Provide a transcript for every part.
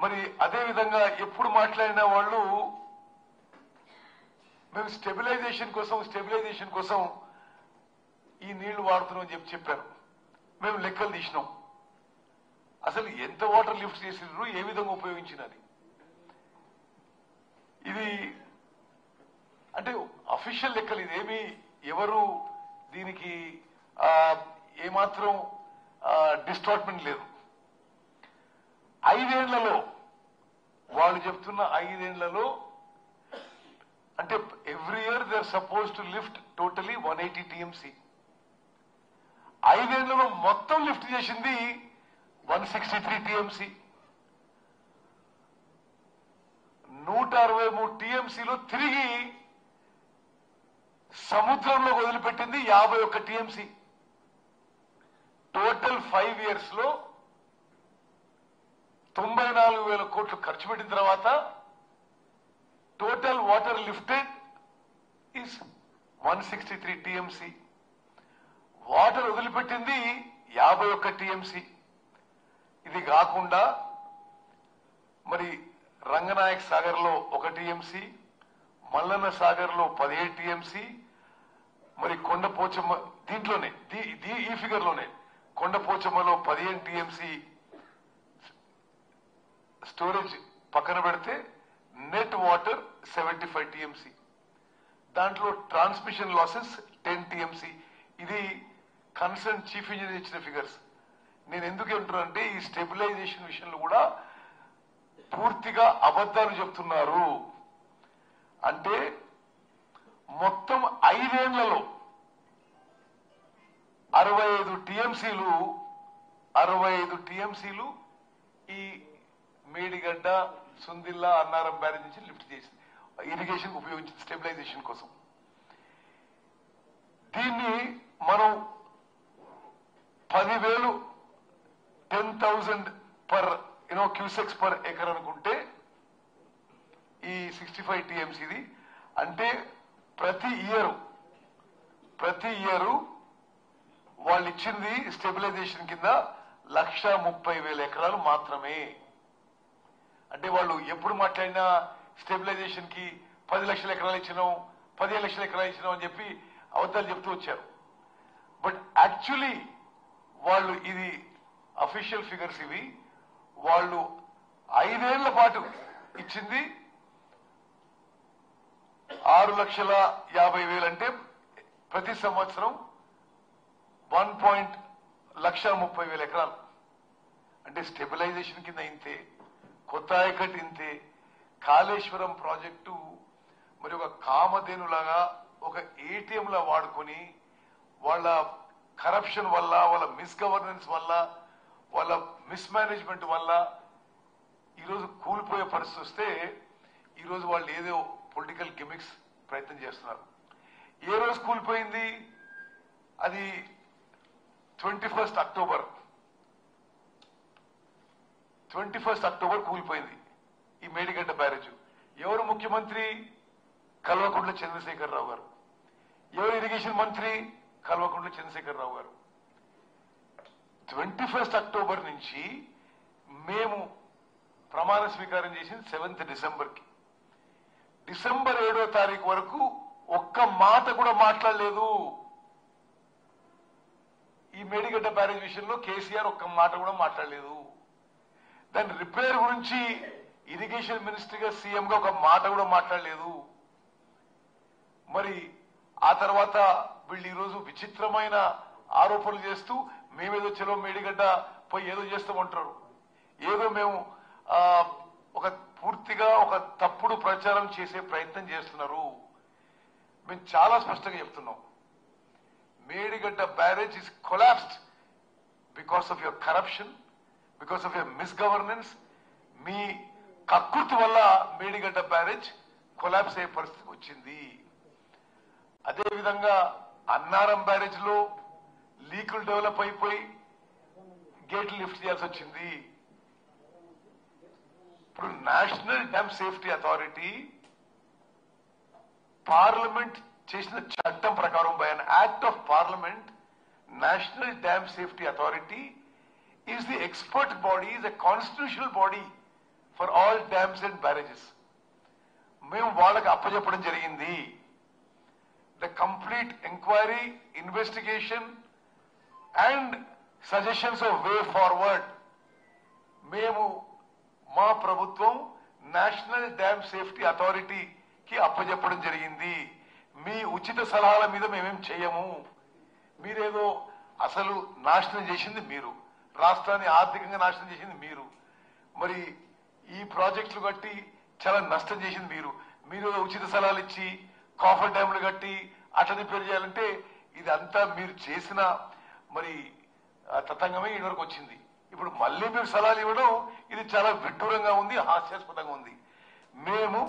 మరి అదే విధంగా ఎప్పుడు మాట్లాడిన వాళ్ళు మేము స్టెబిలైజేషన్ కోసం ఈ నీళ్లు వాడుతున్నాం అని చెప్పారు. మేము లెక్కలు తీసినాం, అసలు ఎంత వాటర్ లిఫ్ట్ చేసినారు, ఏ విధంగా ఉపయోగించినది. ఇది అంటే అఫీషియల్ లెక్కలు, ఇదేమి ఎవరు దీనికి ఏమాత్రం డిస్టార్ట్మెంట్ లేదు. 5 ఏళ్లలో వాళ్ళు చెప్తున్న 5 ఏళ్లలో అంటే every year they are suppose to lift totally 180 TMC. 5 ఏళ్లలో మొత్తం లిఫ్ట్ చేసింది 163 టీఎంసీ. 163 టీఎంసీలో తిరిగి సముద్రంలో వదిలిపెట్టింది 51 టీఎంసీ. టోటల్ 5 ఇయర్స్ లో 94,000 కోట్లు ఖర్చు పెట్టిన తర్వాత total water lifted is 163 TMC. Water వదిలిపెట్టింది 51 టీఎంసీ. ఇది కాకుండా మరి రంగనాయక్ సాగర్ లో 1 టీఎంసీ, మల్లన్న సాగర్ లో 17 టీఎంసీ, మరి కొండపోచమ్మ దీంట్లోనే ఈ ఫిగర్ లోనే కొండపోచమ్మలో 15 టీఎంసీ స్టోరేజ్ పక్కన పెడితే నెట్ వాటర్ 75 టీఎంసీ. దాంట్లో ట్రాన్స్మిషన్ లాసెస్ 10 టీఎంసీ. ఇది కన్సర్న్ చీఫ్ ఇంజనీర్ ఇచ్చిన ఫిగర్స్. నేను ఎందుకు అంటున్నానంటే ఈ స్టెబిలైజేషన్ విషయంలో కూడా పూర్తిగా అబద్ధాలు చెప్తున్నారు. అంటే మొత్తం 5 ఏళ్లలో 65 టీఎంసీలు ఈ మేడిగడ్డ, సుందిల్లా, అన్నారం బ్యారేజ్ నుంచి లిఫ్ట్ చేసి ఇరిగేషన్ ఉపయోగించింది స్టెబిలైజేషన్ కోసం. దీన్ని మనం 10,000 పర్ క్యూసెక్స్ పర్ ఏకర్ అనుకుంటే ఈ 65 టీఎంసీది అంటే ప్రతి ఇయరు వాళ్ళు ఇచ్చింది స్టెబిలైజేషన్ కింద 130,000 ఎకరాలు మాత్రమే. అంటే వాళ్ళు ఎప్పుడు మాట్లాడినా స్టెబిలైజేషన్ కి 10 లక్షల ఎకరాలు ఇచ్చినాం, 15 లక్షల ఎకరాలు ఇచ్చినాం అని చెప్పి అబద్ధాలు చెప్తూ వచ్చారు. బట్ యాక్చువల్లీ వాళ్ళు ఇది అఫీషియల్ ఫిగర్స్ ఇవి. వాళ్ళు 5 ఏళ్ల పాటు ఇచ్చింది 6,50,000 అంటే ప్రతి సంవత్సరం 1,30,000 ఎకరాలు. అంటే స్టెబిలైజేషన్ కింద ఇంతే, కొత్త ఆయకట్ ఇంతే. కాళేశ్వరం ప్రాజెక్టు మరి ఒక కామధేనులాగా ఒక ఏటీఎం లా వాడుకొని వాళ్ళ కరప్షన్ వల్ల, వాళ్ళ మిస్గవర్నెన్స్ వల్ల, వాళ్ళ మిస్మేనేజ్మెంట్ వల్ల ఈరోజు కూలిపోయే పరిస్థితి వస్తే ఈరోజు వాళ్ళు ఏదో పొలిటికల్ గిమిక్స్ ప్రయత్నం చేస్తున్నారు. ఏ రోజు కూలిపోయింది? అది 21 అక్టోబర్ కూలిపోయింది ఈ మేడిగడ్డ బ్యారేజ్. ఎవరు ముఖ్యమంత్రి? కల్వకుంట్ల చంద్రశేఖరరావు గారు. ఎవరు ఇరిగేషన్ మంత్రి? కల్వకుంట్ల చంద్రశేఖరరావు గారు. 21 అక్టోబర్ నుంచి మేము ప్రమాణ స్వీకారం చేసింది 7th డిసెంబర్కి. డిసెంబర్ 7వ తారీఖు వరకు ఒక్క మాట కూడా మాట్లాడలేదు. ఈ మేడిగడ్డ బ్యారేజ్ విషయంలో కేసీఆర్ ఒక్క మాట కూడా మాట్లాడలేదు. దాని రిపేర్ గురించి ఇరిగేషన్ మినిస్టర్గా, సీఎంగా ఒక మాట కూడా మాట్లాడలేదు. మరి ఆ తర్వాత వీళ్ళు ఈరోజు విచిత్రమైన ఆరోపణలు చేస్తూ మేమేదో చలో మేడిగడ్డ పోయి ఏదో చేస్తామంటారు. ఏదో మేము ఒక పూర్తిగా ఒక తప్పుడు ప్రచారం చేసే ప్రయత్నం చేస్తున్నారు. మేము చాలా స్పష్టంగా చెప్తున్నాం, Medigadda barrage is collapsed because of your corruption, because of your misgovernance. మీ కకృతి వల్ల మేడిగడ్డ బ్యారేజ్ కొలాప్స్ అయ్యే పరిస్థితికి వచ్చింది. అదేవిధంగా అన్నారం బ్యారేజ్ లో లీకులు డెవలప్ అయిపోయి గేట్లు లిఫ్ట్ చేయాల్సి వచ్చింది. ఇప్పుడు national dam safety authority parliament చేసిన చట్టం ప్రకారం, by an act of parliament, national dam safety authority is the expert body, is a constitutional body for all dams and barrages మేము వాళ్ళకి అప్పచెప్పడం జరిగింది. The complete enquiry, investigation and suggestions of way forward మేము మా ప్రభుత్వం national dam safety అథారిటీకి అప్పచెప్పడం జరిగింది. మీ ఉచిత సలహాల మీద మేమేం చేయము. మీరేదో అసలు నాశనం చేసింది మీరు, రాష్ట్రాన్ని ఆర్థికంగా నాశనం చేసింది మీరు, మరి ఈ ప్రాజెక్టులు కట్టి చాలా నష్టం చేసింది మీరు. మీరు ఉచిత సలహాలు ఇచ్చి కాఫర్ డ్యాములు కట్టి అట్లా రిపేర్ చేయాలంటే ఇదంతా మీరు చేసిన మరి తతంగమే ఇక్కడి వరకు వచ్చింది. ఇప్పుడు మళ్ళీ మీరు సలహాలు ఇవ్వడం ఇది చాలా విడ్డూరంగా ఉంది, హాస్యాస్పదంగా ఉంది. మేము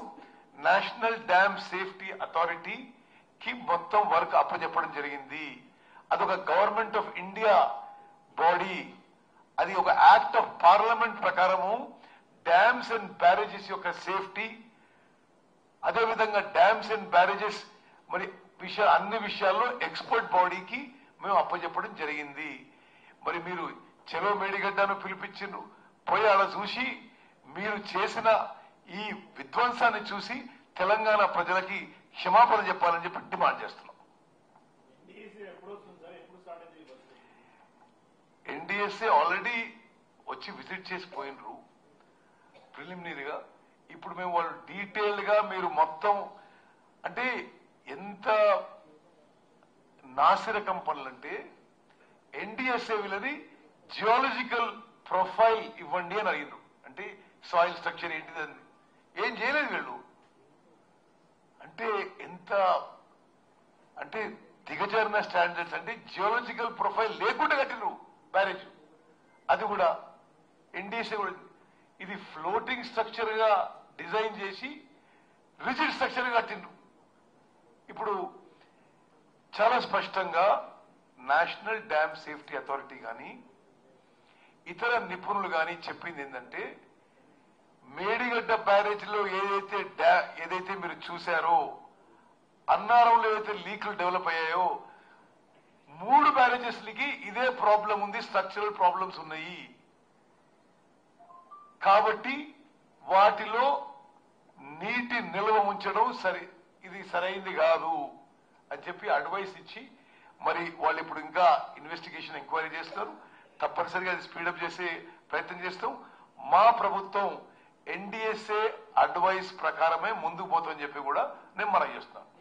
నేషనల్ డ్యామ్ సేఫ్టీ అథారిటీకి మొత్తం వర్క్ అప్పచెప్పడం జరిగింది. అదొక గవర్నమెంట్ ఆఫ్ ఇండియా బాడీ, అది ఒక యాక్ట్ ఆఫ్ పార్లమెంట్ ప్రకారము డ్యామ్స్ అండ్ బ్యారేజెస్ యొక్క సేఫ్టీ, అదేవిధంగా డ్యామ్స్ అండ్ బ్యారేజెస్ మరి అన్ని విషయాల్లో ఎక్స్పర్ట్ బాడీకి మేము అప్పచెప్పడం జరిగింది. మరి మీరు చెలో మేడిగడ్డను పిలిపించిండ్రు, పోయి అలా చూసి మీరు చేసిన ఈ విధ్వంసాన్ని చూసి తెలంగాణ ప్రజలకి క్షమాపణ చెప్పాలని చెప్పి డిమాండ్ చేస్తున్నాం. ఎన్డీఎస్ఏ ఆల్రెడీ వచ్చి విజిట్ చేసి పోయినరు ప్రిలిమినరీగా. ఇప్పుడు మేము వాళ్ళు డీటెయిల్డ్ గా మీరు మొత్తం అంటే ఎంత నాసిరకం పనులంటే ఎన్డీఎస్ఏ వీళ్ళది జియాలజికల్ ప్రొఫైల్ ఇవ్వండి అని అడిగినారు. అంటే సాయిల్ స్ట్రక్చర్ ఏంటిదని ఏం చేయలేదు వీళ్ళు. అంటే ఎంత అంటే దిగజారిన స్టాండర్డ్స్. అంటే జియాలజికల్ ప్రొఫైల్ లేకుండా కట్టినరు బ్యారేజ్. అది కూడా ఎన్డీఎస్ఏ కూడా ఇది ఫ్లోటింగ్ స్ట్రక్చర్ గా డిజైన్ చేసి రిజిడ్ స్ట్రక్చర్ గా కట్టిండ్రు. ఇప్పుడు చాలా స్పష్టంగా నేషనల్ డ్యామ్ సేఫ్టీ అథారిటీ కానీ ఇతర నిపుణులు కానీ చెప్పింది ఏంటంటే మేడిగడ్డ బ్యారేజ్ లో ఏదైతే మీరు చూశారో, అన్నారంలో ఏదైతే లీకులు డెవలప్ అయ్యాయో 3 బ్యారేజెస్ కి ఇదే ప్రాబ్లం ఉంది, స్ట్రక్చరల్ ప్రాబ్లమ్స్ ఉన్నాయి. కాబట్టి వాటిలో నీటి నిల్వ ఉంచడం ఇది సరైంది కాదు అని చెప్పి అడ్వైస్ ఇచ్చి మరి వాళ్ళు ఇప్పుడు ఇంకా ఇన్వెస్టిగేషన్ ఎంక్వైరీ చేస్తారు. తప్పనిసరిగా అది స్పీడప్ చేసే ప్రయత్నం చేస్తాం. మా ప్రభుత్వం ఎన్డీఎస్ఏ అడ్వైస్ ప్రకారమే ముందుకు పోతామని చెప్పి కూడా నేను మనం చేస్తున్నాను.